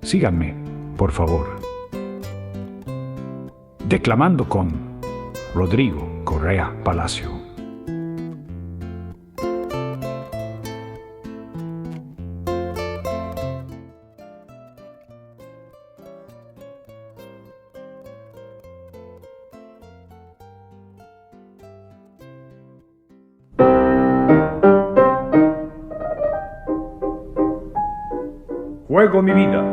Síganme, por favor. Declamando con Rodrigo Correa Palacio. Juego mi vida,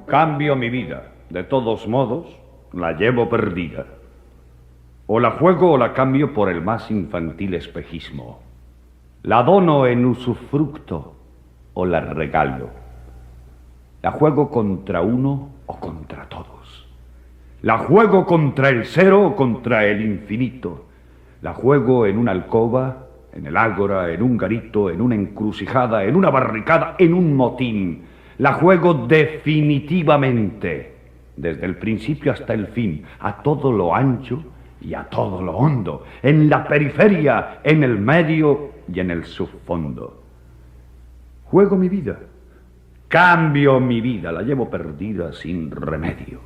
cambio mi vida, de todos modos la llevo perdida. O la juego o la cambio por el más infantil espejismo. La dono en usufructo o la regalo. La juego contra uno o contra todos. La juego contra el cero o contra el infinito. La juego en una alcoba, en el ágora, en un garito, en una encrucijada, en una barricada, en un motín. La juego definitivamente, desde el principio hasta el fin, a todo lo ancho y a todo lo hondo, en la periferia, en el medio y en el subfondo. Juego mi vida, cambio mi vida, la llevo perdida sin remedio.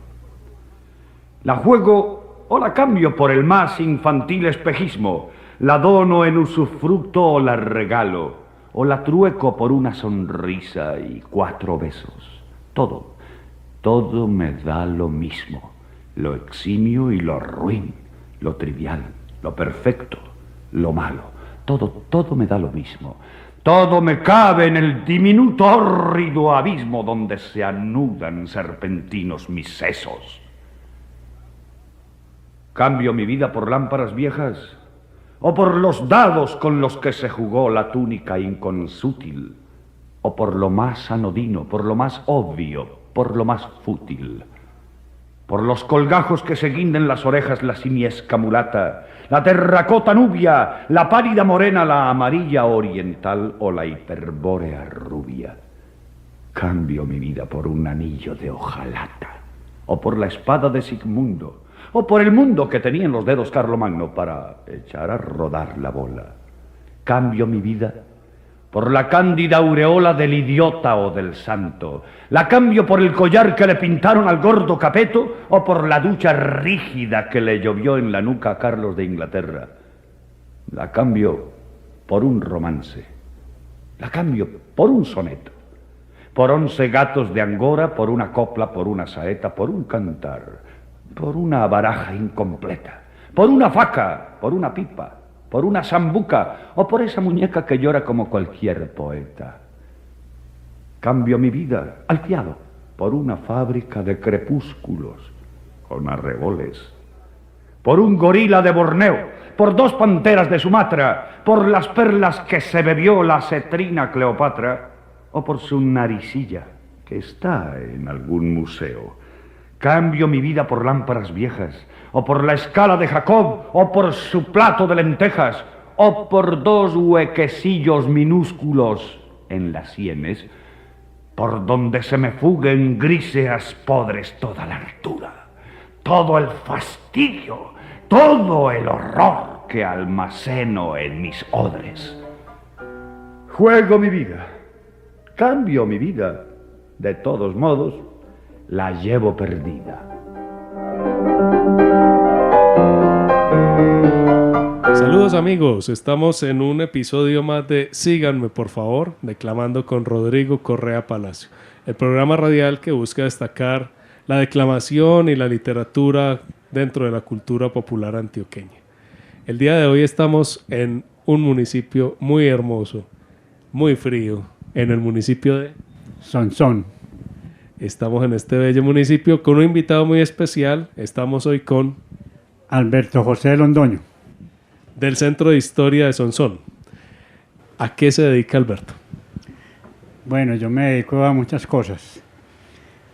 La juego o la cambio por el más infantil espejismo, la dono en usufructo o la regalo, o la trueco por una sonrisa y 4 besos. Todo me da lo mismo, lo eximio y lo ruin, lo trivial, lo perfecto, lo malo. Todo me da lo mismo. Todo me cabe en el diminuto hórrido abismo donde se anudan serpentinos mis sesos. ¿Cambio mi vida por lámparas viejas? ¿O por los dados con los que se jugó la túnica inconsútil? ¿O por lo más anodino, por lo más obvio, por lo más fútil? ¿Por los colgajos que se guinden las orejas la simiesca mulata, la terracota nubia, la pálida morena, la amarilla oriental o la hiperbórea rubia? Cambio mi vida por un anillo de hojalata, o por la espada de Sigmundo, o por el mundo que tenía en los dedos Carlomagno para echar a rodar la bola. Cambio mi vida por la cándida aureola del idiota o del santo. La cambio por el collar que le pintaron al gordo Capeto o por la ducha rígida que le llovió en la nuca a Carlos de Inglaterra. La cambio por un romance. La cambio por un soneto. Por 11 gatos de Angora, por una copla, por una saeta, por un cantar, por una baraja incompleta, por una faca, por una pipa, por una sambuca o por esa muñeca que llora como cualquier poeta. Cambio mi vida, al fiado, por una fábrica de crepúsculos con arreboles, por un gorila de Borneo, por 2 panteras de Sumatra, por las perlas que se bebió la cetrina Cleopatra o por su naricilla que está en algún museo. Cambio mi vida por lámparas viejas, o por la escala de Jacob, o por su plato de lentejas, o por 2 huequecillos minúsculos en las sienes, por donde se me fuguen gríseas podres toda la altura, todo el fastidio, todo el horror que almaceno en mis odres. Juego mi vida, cambio mi vida, de todos modos, la llevo perdida. Saludos amigos, estamos en un episodio más de Síganme por favor, declamando con Rodrigo Correa Palacio, el programa radial que busca destacar la declamación y la literatura dentro de la cultura popular antioqueña. El día de hoy estamos en un municipio muy hermoso, muy frío, en el municipio de Sonsón. Estamos en este bello municipio con un invitado muy especial. Estamos hoy con Alberto José Londoño, del Centro de Historia de Sonsón. ¿A qué se dedica Alberto? Bueno, yo me dedico a muchas cosas.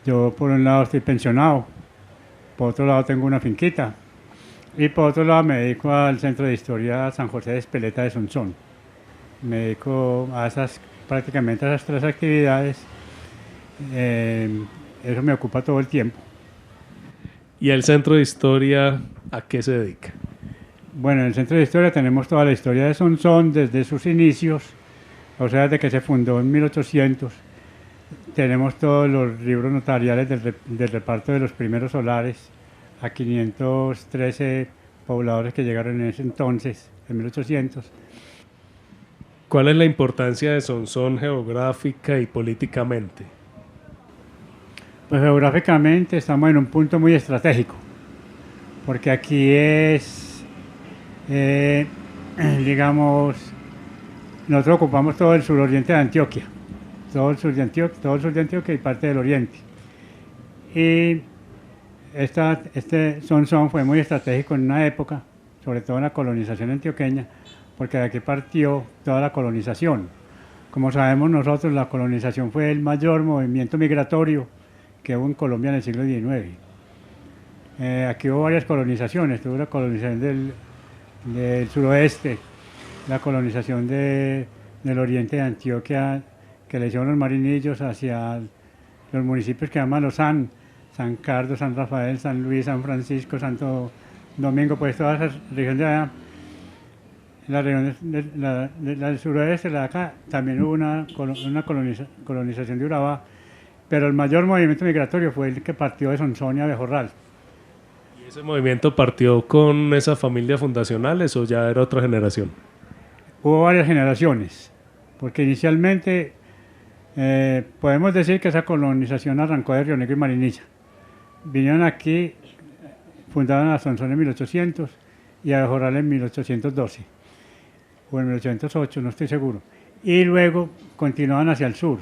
Yo por un lado estoy pensionado, por otro lado tengo una finquita y por otro lado me dedico al Centro de Historia San José de Espeleta de Sonsón. Me dedico a prácticamente a esas 3 actividades. Eso me ocupa todo el tiempo. ¿Y el Centro de Historia a qué se dedica? Bueno, en el Centro de Historia tenemos toda la historia de Sonsón desde sus inicios, o sea, desde que se fundó en 1800. tenemos todos los libros notariales del reparto de los primeros solares a 513 pobladores que llegaron en ese entonces, en 1800. ¿Cuál es la importancia de Sonsón geográfica y políticamente? Pues geográficamente estamos en un punto muy estratégico, porque aquí es, digamos, nosotros ocupamos todo el suroriente de Antioquia, todo el sur de Antioquia y parte del oriente. Y este Sonsón fue muy estratégico en una época, sobre todo en la colonización antioqueña, porque de aquí partió toda la colonización. Como sabemos nosotros, la colonización fue el mayor movimiento migratorio que hubo en Colombia en el siglo XIX. Aquí hubo varias colonizaciones, tuvo la colonización del suroeste, la colonización del oriente de Antioquia, que le hicieron los marinillos hacia los municipios que llaman los San Carlos, San Rafael, San Luis, San Francisco, Santo Domingo, pues toda esa región de allá. La región del suroeste, la de acá, también hubo una colonización de Urabá, pero el mayor movimiento migratorio fue el que partió de Sonsón y Abejorral. ¿Y ese movimiento partió con esas familias fundacionales o ya era otra generación? Hubo varias generaciones, porque inicialmente podemos decir que esa colonización arrancó de Río Negro y Marinilla. Vinieron aquí, fundaron a Sonsón en 1800 y a Abejorral en 1812. O en 1808, no estoy seguro, y luego continuaban hacia el sur.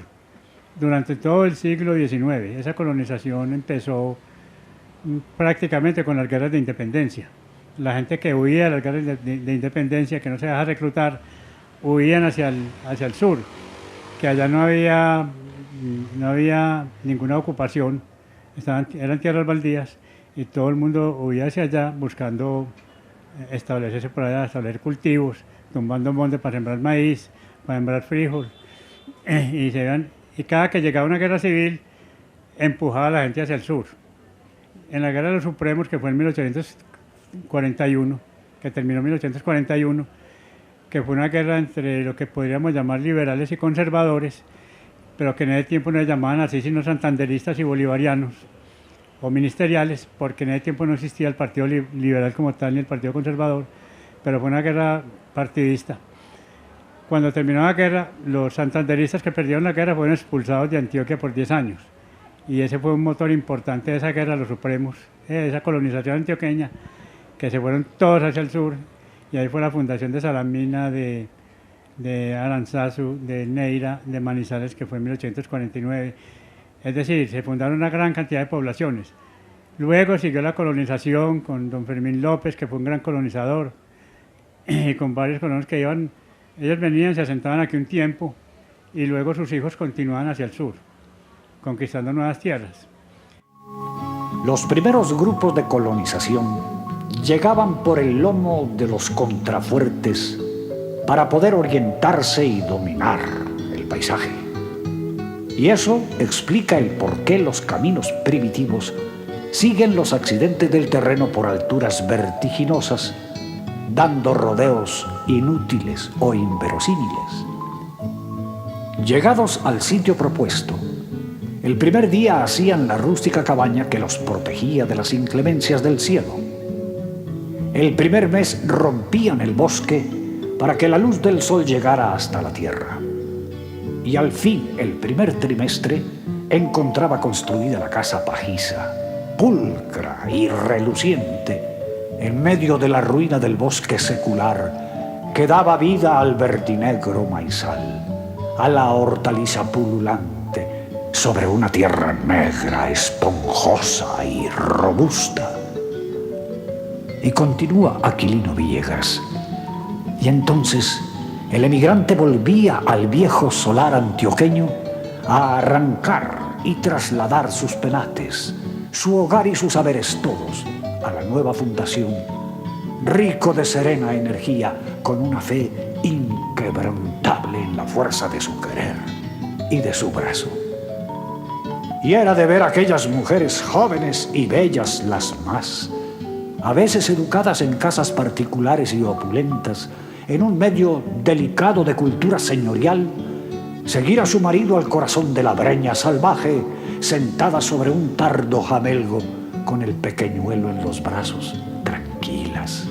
Durante todo el siglo XIX, esa colonización empezó prácticamente con las guerras de independencia. La gente que huía de las guerras de independencia, que no se dejaba reclutar, huían hacia el sur, que allá no había ninguna ocupación, eran tierras baldías, y todo el mundo huía hacia allá buscando establecerse por allá, establecer cultivos, tumbando montes para sembrar maíz, para sembrar frijol, y cada que llegaba una guerra civil, empujaba a la gente hacia el sur. En la Guerra de los Supremos, que fue en 1841, que terminó en 1841, que fue una guerra entre lo que podríamos llamar liberales y conservadores, pero que en ese tiempo no se llamaban así, sino santanderistas y bolivarianos, o ministeriales, porque en ese tiempo no existía el Partido Liberal como tal, ni el Partido Conservador, pero fue una guerra partidista. Cuando terminó la guerra, los santanderistas que perdieron la guerra fueron expulsados de Antioquia por 10 años. Y ese fue un motor importante de esa guerra, los Supremos, esa colonización antioqueña, que se fueron todos hacia el sur. Y ahí fue la fundación de Salamina, de Aranzazu, de Neira, de Manizales, que fue en 1849. Es decir, se fundaron una gran cantidad de poblaciones. Luego siguió la colonización con don Fermín López, que fue un gran colonizador, y con varios colonos que iban, ellos venían, se asentaban aquí un tiempo, y luego sus hijos continuaban hacia el sur, conquistando nuevas tierras. Los primeros grupos de colonización llegaban por el lomo de los contrafuertes para poder orientarse y dominar el paisaje. Y eso explica el por qué los caminos primitivos siguen los accidentes del terreno por alturas vertiginosas, dando rodeos inútiles o inverosímiles. Llegados al sitio propuesto, el primer día hacían la rústica cabaña que los protegía de las inclemencias del cielo. El primer mes rompían el bosque para que la luz del sol llegara hasta la tierra. Y al fin, el primer trimestre, encontraba construida la casa pajiza, pulcra y reluciente, en medio de la ruina del bosque secular que daba vida al verdinegro maizal, a la hortaliza pululante, sobre una tierra negra, esponjosa y robusta. Y continúa Aquilino Villegas. Y entonces el emigrante volvía al viejo solar antioqueño a arrancar y trasladar sus penates, su hogar y sus saberes todos a la nueva fundación, rico de serena energía, con una fe inquebrantable en la fuerza de su querer y de su brazo. Y era de ver aquellas mujeres jóvenes y bellas las más, a veces educadas en casas particulares y opulentas, en un medio delicado de cultura señorial, seguir a su marido al corazón de la breña salvaje, sentada sobre un tardo jamelgo, con el pequeñuelo en los brazos, tranquilas,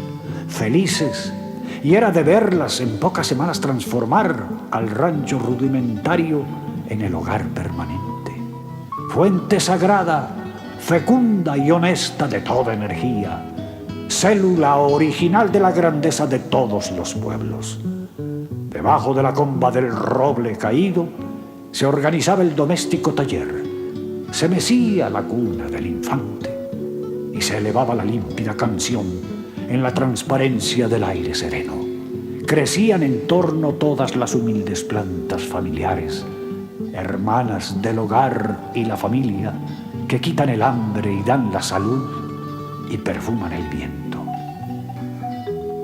felices, y era de verlas en pocas semanas transformar al rancho rudimentario en el hogar permanente. Fuente sagrada, fecunda y honesta de toda energía, célula original de la grandeza de todos los pueblos. Debajo de la comba del roble caído se organizaba el doméstico taller, se mecía la cuna del infante y se elevaba la límpida canción en la transparencia del aire sereno. Crecían en torno todas las humildes plantas familiares, hermanas del hogar y la familia, que quitan el hambre y dan la salud y perfuman el viento.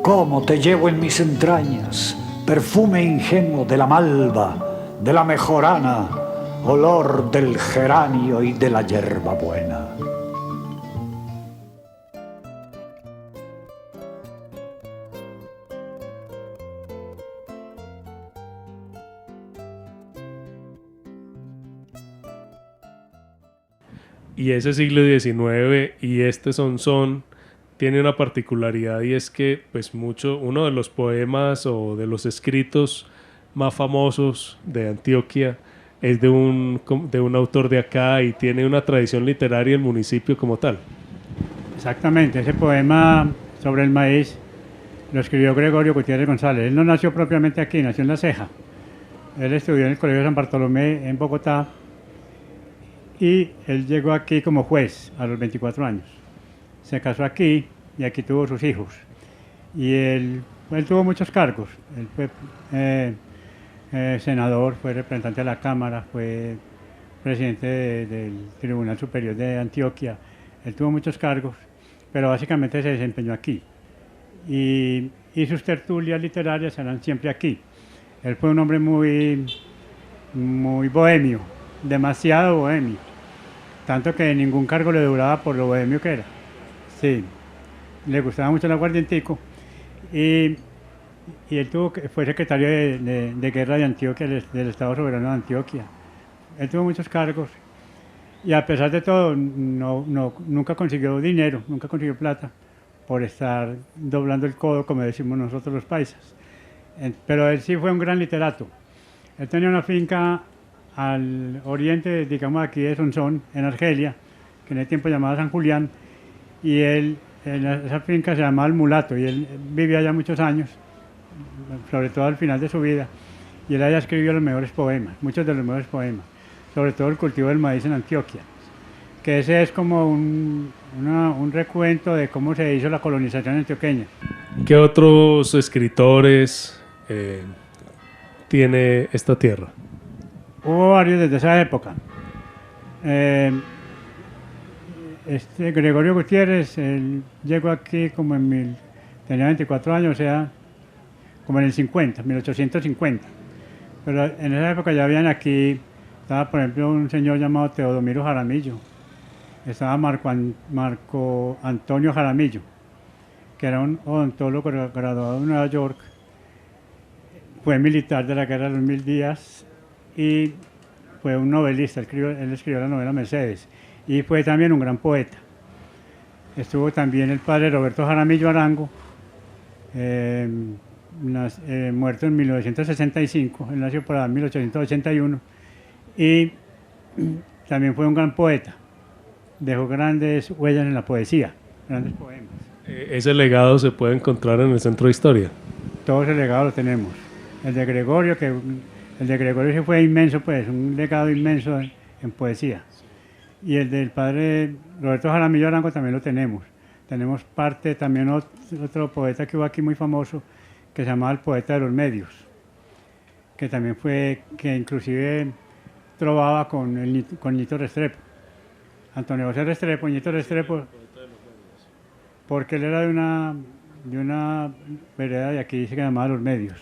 ¿Cómo te llevo en mis entrañas, perfume ingenuo de la malva, de la mejorana, olor del geranio y de la hierbabuena? Y ese siglo XIX y este son tiene una particularidad, y es que pues uno de los poemas o de los escritos más famosos de Antioquia es de un autor de acá, y tiene una tradición literaria el municipio como tal. Exactamente, ese poema sobre el maíz lo escribió Gregorio Gutiérrez González. Él no nació propiamente aquí, nació en La Ceja. Él estudió en el Colegio San Bartolomé en Bogotá, y él llegó aquí como juez a los 24 años. Se casó aquí y aquí tuvo sus hijos. Y él tuvo muchos cargos. Él fue senador, fue representante de la Cámara, fue presidente del Tribunal Superior de Antioquia. Él tuvo muchos cargos, pero básicamente se desempeñó aquí. Y sus tertulias literarias eran siempre aquí. Él fue un hombre muy bohemio, demasiado bohemio, tanto que ningún cargo le duraba por lo bohemio que era. Sí, le gustaba mucho el aguardientico, y él fue secretario de guerra de Antioquia, del Estado Soberano de Antioquia. Él tuvo muchos cargos, y a pesar de todo nunca consiguió dinero, nunca consiguió plata por estar doblando el codo, como decimos nosotros los paisas. Pero él sí fue un gran literato. Él tenía una finca al oriente, digamos aquí de Sonsón, en Argelia, que en ese tiempo llamaba San Julián, y esa finca se llamaba El Mulato, y él vivía allá muchos años, sobre todo al final de su vida, y él allá escribió los mejores poemas, muchos de los mejores poemas, sobre todo el cultivo del maíz en Antioquia, que ese es como un recuento de cómo se hizo la colonización antioqueña. ¿Qué otros escritores tiene esta tierra? Hubo varios desde esa época. Gregorio Gutiérrez, él llegó aquí como tenía 24 años, o sea, como en el 1850. Pero en esa época ya habían aquí, estaba por ejemplo un señor llamado Teodomiro Jaramillo, estaba Marco Antonio Jaramillo, que era un odontólogo graduado de Nueva York, fue militar de la Guerra de los 1000 días, y fue un novelista. Él escribió la novela Mercedes, y fue también un gran poeta. Estuvo también el padre Roberto Jaramillo Arango, muerto en 1965, él nació por ahí en 1881, y también fue un gran poeta, dejó grandes huellas en la poesía, grandes poemas. ¿Ese legado se puede encontrar en el Centro de Historia? Todo ese legado lo tenemos. El de Gregorio sí fue inmenso, pues, un legado inmenso en poesía. Y el del padre Roberto Jaramillo Arango también lo tenemos. Tenemos parte, también otro poeta que hubo aquí muy famoso, que se llamaba el poeta de los medios, que también que inclusive trovaba con Ñito Restrepo. Antonio José Restrepo, Ñito Restrepo, porque él era de una vereda de aquí, se llamaba Los Medios.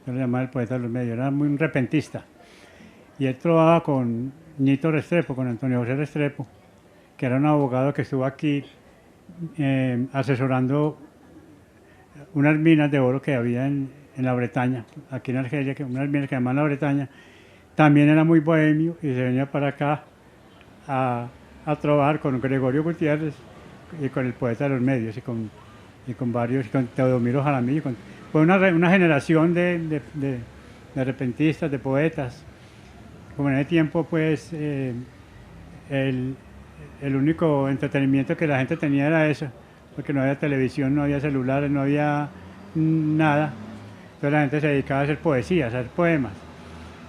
Yo lo llamaba el poeta de los medios, era muy un repentista. Y él trovaba con Ñito Restrepo, con Antonio José Restrepo, que era un abogado que estuvo aquí asesorando unas minas de oro que había en la Bretaña, aquí en Argelia, unas minas que llamaban la Bretaña, también era muy bohemio y se venía para acá a trabajar con Gregorio Gutiérrez y con el poeta de los medios y con varios, con Teodomiro Jaramillo. Fue una generación de repentistas, de poetas. Como en ese tiempo, pues, el único entretenimiento que la gente tenía era eso, porque no había televisión, no había celulares, no había nada. Entonces la gente se dedicaba a hacer poesía, a hacer poemas,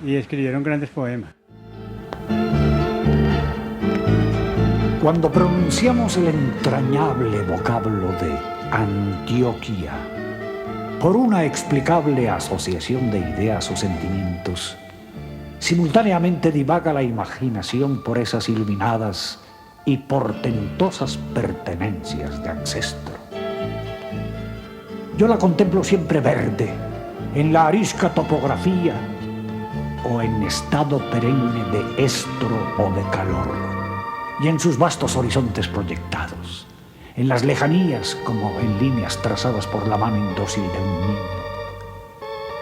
y escribieron grandes poemas. Cuando pronunciamos el entrañable vocablo de Antioquia, por una explicable asociación de ideas o sentimientos, simultáneamente divaga la imaginación por esas iluminadas y portentosas pertenencias de ancestro. Yo la contemplo siempre verde, en la arisca topografía o en estado perenne de estro o de calor, y en sus vastos horizontes proyectados, en las lejanías como en líneas trazadas por la mano indócil de un niño.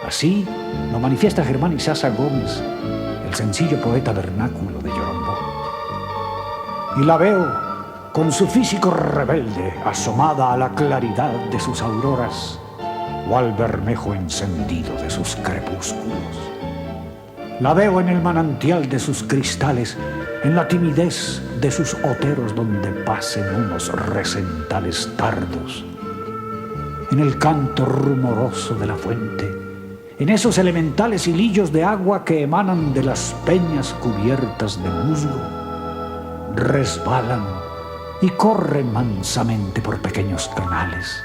Así lo manifiesta Germán Isaza Gómez, el sencillo poeta vernáculo de Yorombó. Y la veo con su físico rebelde asomada a la claridad de sus auroras o al bermejo encendido de sus crepúsculos. La veo en el manantial de sus cristales, en la timidez de sus oteros donde pasen unos recentales tardos, en el canto rumoroso de la fuente, en esos elementales hilillos de agua que emanan de las peñas cubiertas de musgo, resbalan y corren mansamente por pequeños canales.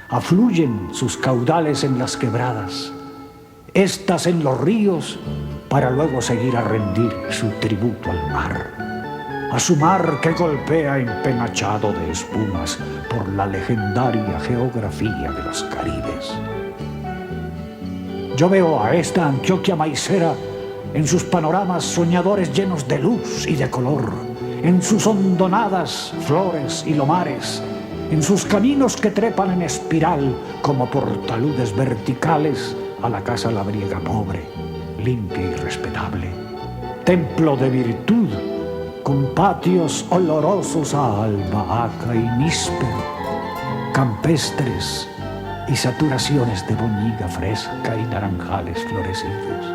Afluyen sus caudales en las quebradas, estas en los ríos, para luego seguir a rendir su tributo al mar, a su mar que golpea empenachado de espumas por la legendaria geografía de los Caribes. Yo veo a esta Antioquia maicera en sus panoramas soñadores llenos de luz y de color, en sus hondonadas flores y lomares, en sus caminos que trepan en espiral como por taludes verticales a la casa labriega pobre, limpia y respetable, templo de virtud, con patios olorosos a albahaca y níspero, campestres y saturaciones de boñiga fresca y naranjales florecidos.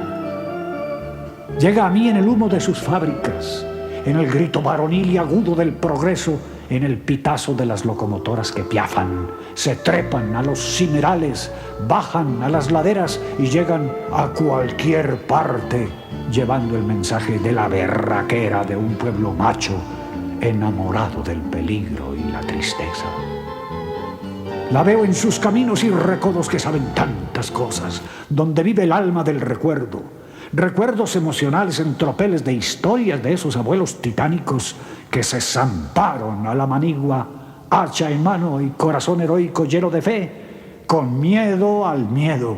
Llega a mí en el humo de sus fábricas, en el grito varonil y agudo del progreso, en el pitazo de las locomotoras que piafan, se trepan a los cimerales, bajan a las laderas y llegan a cualquier parte, llevando el mensaje de la berraquera de un pueblo macho, enamorado del peligro y la tristeza. La veo en sus caminos y recodos que saben tantas cosas, donde vive el alma del recuerdo, recuerdos emocionales en tropeles de historias de esos abuelos titánicos que se zamparon a la manigua, hacha en mano y corazón heroico lleno de fe, con miedo al miedo,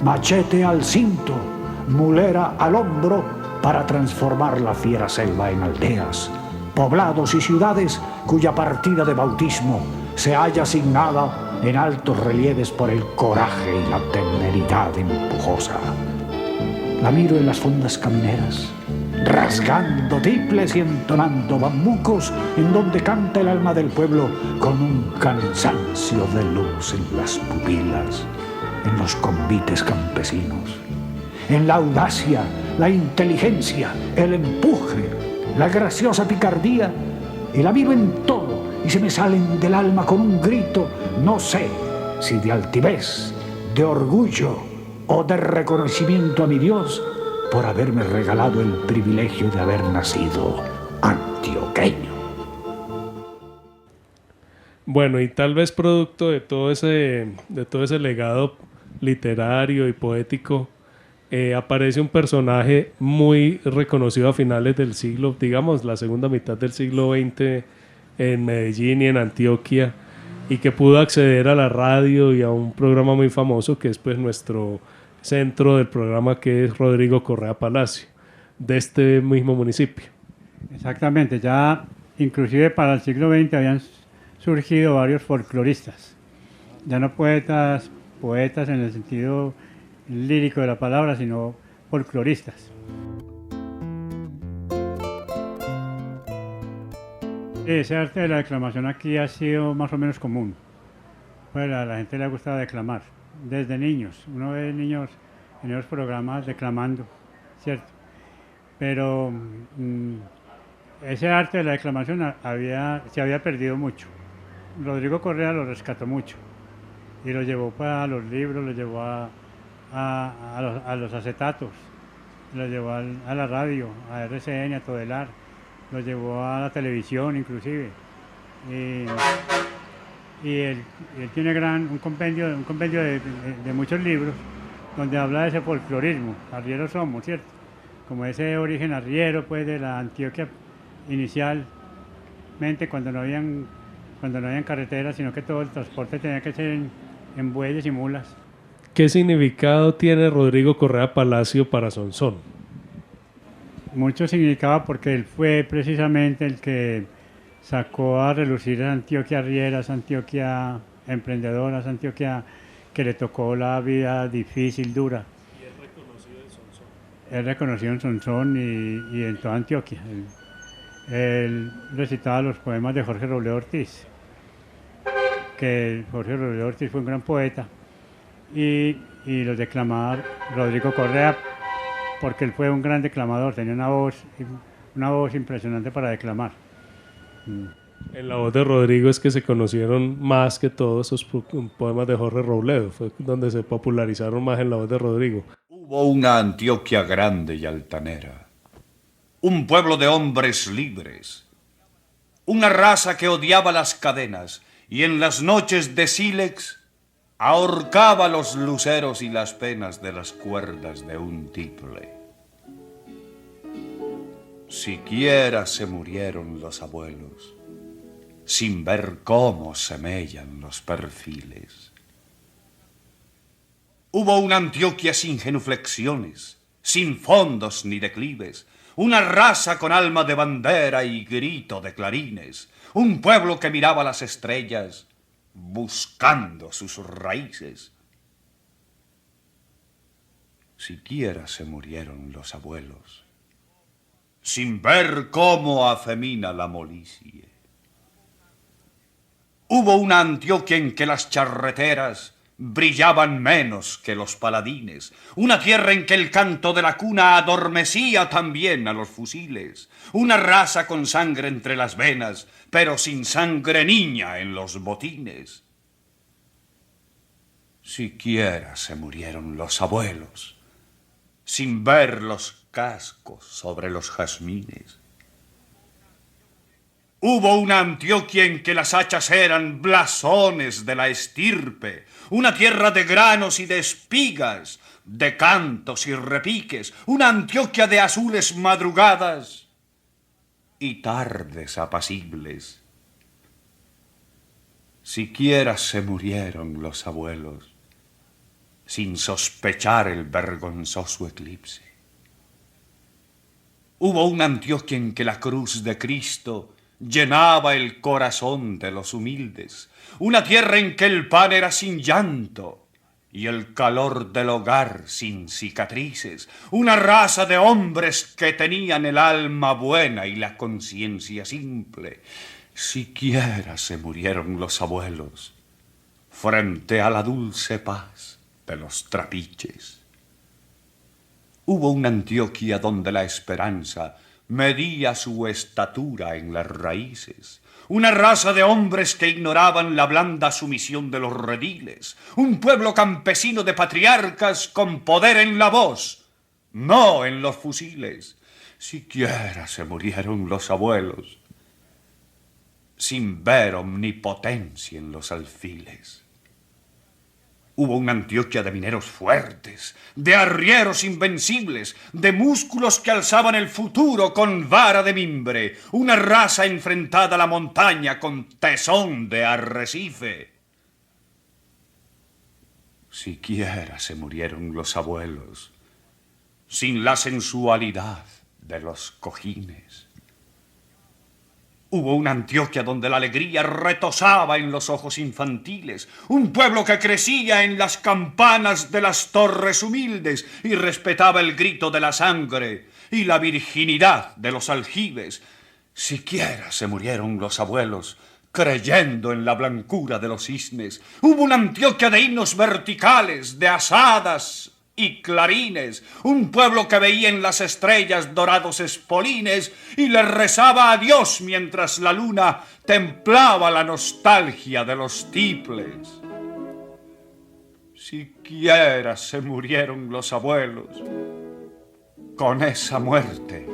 machete al cinto, mulera al hombro, para transformar la fiera selva en aldeas, poblados y ciudades cuya partida de bautismo se halla asignada en altos relieves por el coraje y la temeridad empujosa. La miro en las fondas camineras, rasgando tiples y entonando bambucos, en donde canta el alma del pueblo con un cansancio de luz en las pupilas, en los convites campesinos, en la audacia, la inteligencia, el empuje, la graciosa picardía, y la miro en todo, y se me salen del alma con un grito, no sé si de altivez, de orgullo o de reconocimiento a mi Dios por haberme regalado el privilegio de haber nacido antioqueño. Bueno, y tal vez producto de todo ese legado literario y poético, aparece un personaje muy reconocido a finales del siglo, digamos, la segunda mitad del siglo XX, en Medellín y en Antioquia, y que pudo acceder a la radio y a un programa muy famoso que es pues nuestro centro del programa, que es Rodrigo Correa Palacio, de este mismo municipio. Exactamente, ya inclusive para el siglo XX habían surgido varios folcloristas, ya no poetas en el sentido lírico de la palabra, sino folcloristas. Ese arte de la declamación aquí ha sido más o menos común. Pues a la gente le ha gustado declamar, desde niños. Uno ve niños en esos programas declamando, ¿cierto? Pero ese arte de la declamación se había perdido mucho. Rodrigo Correa lo rescató mucho y lo llevó para los libros, lo llevó a los acetatos, lo llevó a la radio, a RCN, a Todelar, lo llevó a la televisión inclusive. Y él tiene un compendio de muchos libros donde habla de ese folclorismo. Arrieros somos, ¿cierto? Como ese origen arriero, pues, de la Antioquia inicialmente, cuando no habían carreteras, sino que todo el transporte tenía que ser en bueyes y mulas. ¿Qué significado tiene Rodrigo Correa Palacio para Sonsón? Mucho significaba porque él fue precisamente el que sacó a relucir esa Antioquia arriera, esa Antioquia emprendedora, esa Antioquia que le tocó la vida difícil, dura. Y es reconocido en Sonsón. Es reconocido en Sonsón y en toda Antioquia. Él recitaba los poemas de Jorge Robledo Ortiz, que Jorge Robledo Ortiz fue un gran poeta, y los declamaba Rodrigo Correa, porque él fue un gran declamador, tenía una voz impresionante para declamar. En la voz de Rodrigo es que se conocieron más que todos esos poemas de Jorge Robledo, fue donde se popularizaron más en la voz de Rodrigo. Hubo una Antioquia grande y altanera, un pueblo de hombres libres, una raza que odiaba las cadenas y en las noches de sílex ahorcaba los luceros y las penas de las cuerdas de un tiple. Siquiera se murieron los abuelos, sin ver cómo semellan los perfiles. Hubo una Antioquia sin genuflexiones, sin fondos ni declives, una raza con alma de bandera y grito de clarines, un pueblo que miraba las estrellas buscando sus raíces. Siquiera se murieron los abuelos, sin ver cómo afemina la molicie. Hubo una Antioquia en que las charreteras brillaban menos que los paladines, una tierra en que el canto de la cuna adormecía también a los fusiles, una raza con sangre entre las venas, pero sin sangre niña en los botines. Siquiera se murieron los abuelos, sin ver los cascos sobre los jazmines. Hubo una Antioquia en que las hachas eran blasones de la estirpe, una tierra de granos y de espigas, de cantos y repiques, una Antioquia de azules madrugadas y tardes apacibles. Siquiera se murieron los abuelos, sin sospechar el vergonzoso eclipse. Hubo una Antioquia en que la cruz de Cristo llenaba el corazón de los humildes, una tierra en que el pan era sin llanto y el calor del hogar sin cicatrices, una raza de hombres que tenían el alma buena y la conciencia simple. Siquiera se murieron los abuelos frente a la dulce paz de los trapiches. Hubo una Antioquia donde la esperanza medía su estatura en las raíces, una raza de hombres que ignoraban la blanda sumisión de los rediles, un pueblo campesino de patriarcas con poder en la voz, no en los fusiles. Siquiera se murieron los abuelos, sin ver omnipotencia en los alfiles. Hubo una Antioquia de mineros fuertes, de arrieros invencibles, de músculos que alzaban el futuro con vara de mimbre, una raza enfrentada a la montaña con tesón de arrecife. Siquiera se murieron los abuelos, sin la sensualidad de los cojines. Hubo una Antioquia donde la alegría retozaba en los ojos infantiles, un pueblo que crecía en las campanas de las torres humildes y respetaba el grito de la sangre y la virginidad de los aljibes. Siquiera se murieron los abuelos, creyendo en la blancura de los cisnes. Hubo una Antioquia de himnos verticales, de asadas y clarines, un pueblo que veía en las estrellas dorados espolines y le rezaba a Dios mientras la luna templaba la nostalgia de los tiples. Siquiera se murieron los abuelos, con esa muerte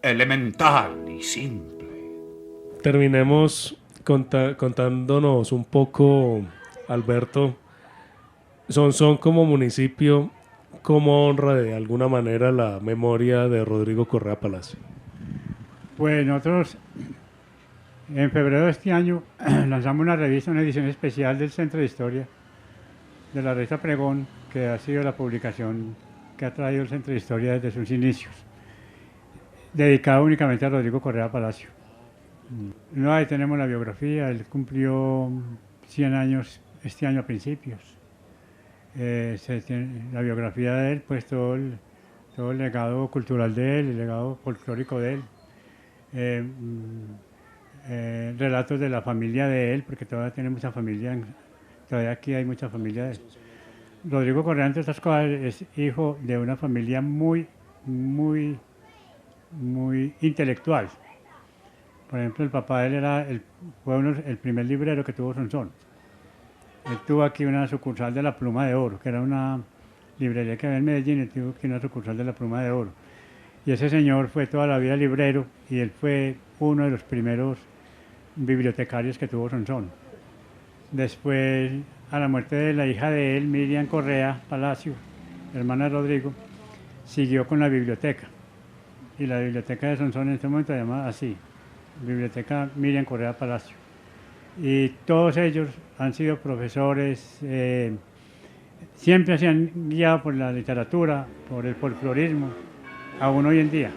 elemental y simple. Terminemos contándonos un poco, Alberto, Sonsón como municipio, ¿cómo honra de alguna manera la memoria de Rodrigo Correa Palacio? Pues nosotros en febrero de este año lanzamos una revista, una edición especial del Centro de Historia de la revista Pregón, que ha sido la publicación que ha traído el Centro de Historia desde sus inicios, dedicado únicamente a Rodrigo Correa Palacio. No, ahí tenemos la biografía. Él cumplió 100 años este año a principios. La biografía de él, pues todo el legado cultural de él, el legado folclórico de él, relatos de la familia de él, porque todavía tiene mucha familia, todavía aquí hay mucha familia de él. Rodrigo Correa, entre otras cosas, es hijo de una familia muy intelectual. Por ejemplo, el papá de él fue el primer librero que tuvo Sonsón. Él tuvo aquí una sucursal de La Pluma de Oro, que era una librería que había en Medellín, y tuvo aquí una sucursal de La Pluma de Oro. Y ese señor fue toda la vida librero y él fue uno de los primeros bibliotecarios que tuvo Sonsón. Después, a la muerte de la hija de él, Miriam Correa Palacio, hermana de Rodrigo, siguió con la biblioteca. Y la biblioteca de Sonsón en este momento se llama así, Biblioteca Miriam Correa Palacio. Y todos ellos han sido profesores, siempre se han guiado por la literatura, por el folclorismo, aún hoy en día.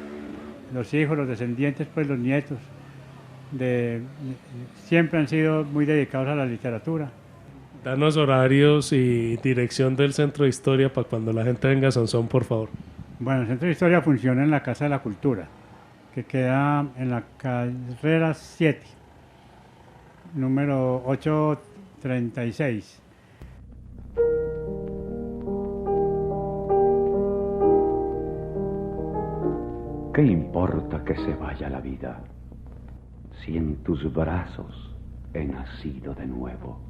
Los hijos, los descendientes, pues los nietos, siempre han sido muy dedicados a la literatura. Danos horarios y dirección del Centro de Historia para cuando la gente venga a Sonsón, por favor. Bueno, el Centro de Historia funciona en la Casa de la Cultura, que queda en la carrera 7, número 836. ¿Qué importa que se vaya la vida si en tus brazos he nacido de nuevo?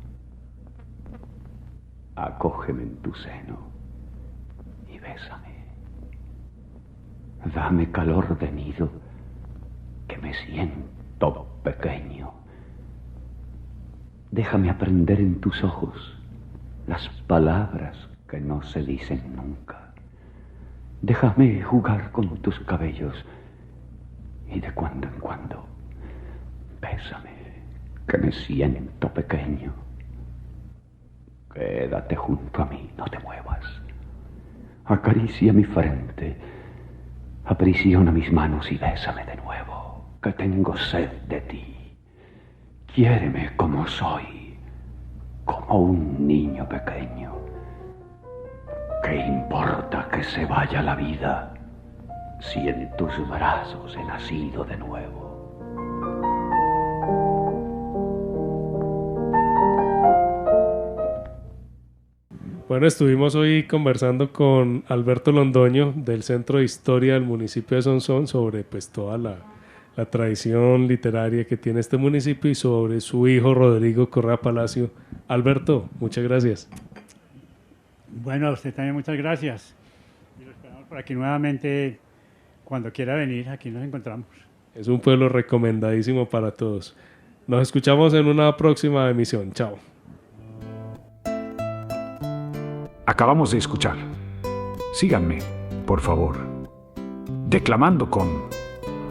Acógeme en tu seno y bésame. Dame calor de nido, que me siento pequeño. Déjame aprender en tus ojos las palabras que no se dicen nunca. Déjame jugar con tus cabellos y de cuando en cuando bésame, que me siento pequeño. Quédate junto a mí, no te muevas. Acaricia mi frente, aprisiona mis manos y bésame de nuevo, que tengo sed de ti. Quiéreme como soy, como un niño pequeño. ¿Qué importa que se vaya la vida si en tus brazos he nacido de nuevo? Bueno, estuvimos hoy conversando con Alberto Londoño del Centro de Historia del municipio de Sonsón sobre pues toda la tradición literaria que tiene este municipio y sobre su hijo Rodrigo Correa Palacio. Alberto, muchas gracias. Bueno, a usted también muchas gracias. Y lo esperamos por aquí nuevamente. Cuando quiera venir, aquí nos encontramos. Es un pueblo recomendadísimo para todos. Nos escuchamos en una próxima emisión. Chao. Acabamos de escuchar. Síganme, por favor. Declamando con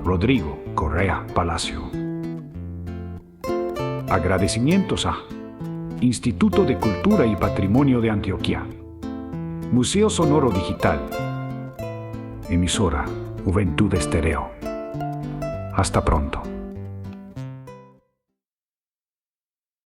Rodrigo Correa Palacio. Agradecimientos a Instituto de Cultura y Patrimonio de Antioquia, Museo Sonoro Digital, emisora Juventud Estéreo. Hasta pronto.